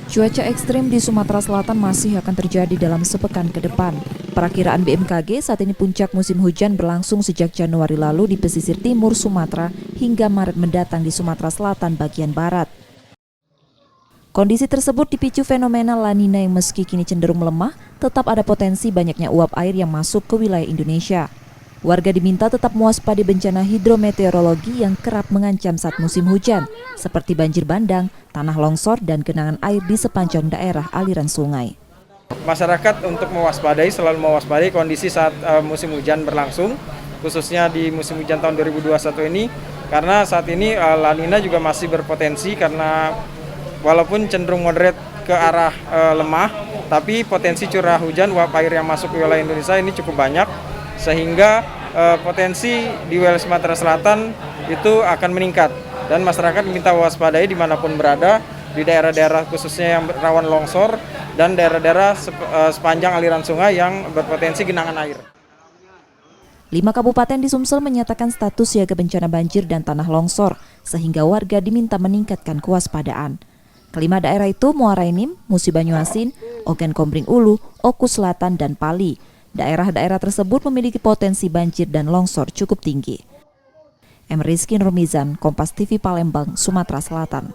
Cuaca ekstrim di Sumatera Selatan masih akan terjadi dalam sepekan ke depan. Perakiraan BMKG saat ini puncak musim hujan berlangsung sejak Januari lalu di pesisir timur Sumatera hingga Maret mendatang di Sumatera Selatan bagian barat. Kondisi tersebut dipicu fenomena La Nina yang meski kini cenderung melemah, tetap ada potensi banyaknya uap air yang masuk ke wilayah Indonesia. Warga diminta tetap mewaspadai bencana hidrometeorologi yang kerap mengancam saat musim hujan, seperti banjir bandang, tanah longsor, dan genangan air di sepanjang daerah aliran sungai. Masyarakat untuk selalu mewaspadai kondisi saat musim hujan berlangsung, khususnya di musim hujan tahun 2021 ini, karena saat ini La Nina juga masih berpotensi karena walaupun cenderung moderate ke arah lemah, tapi potensi curah hujan uap air yang masuk ke wilayah Indonesia ini cukup banyak, sehingga potensi di wilayah Sumatera Selatan itu akan meningkat. Dan masyarakat diminta waspadai dimanapun berada, di daerah-daerah khususnya yang rawan longsor, dan daerah-daerah sepanjang aliran sungai yang berpotensi genangan air. 5 kabupaten di Sumsel menyatakan status siaga bencana banjir dan tanah longsor, sehingga warga diminta meningkatkan kewaspadaan. Kelima daerah itu Muara Enim, Musi Banyuasin, Ogan Kombring Ulu, Oku Selatan, dan Pali. Daerah-daerah tersebut memiliki potensi banjir dan longsor cukup tinggi. M. Rizky Nurmizan, Kompas TV Palembang, Sumatera Selatan.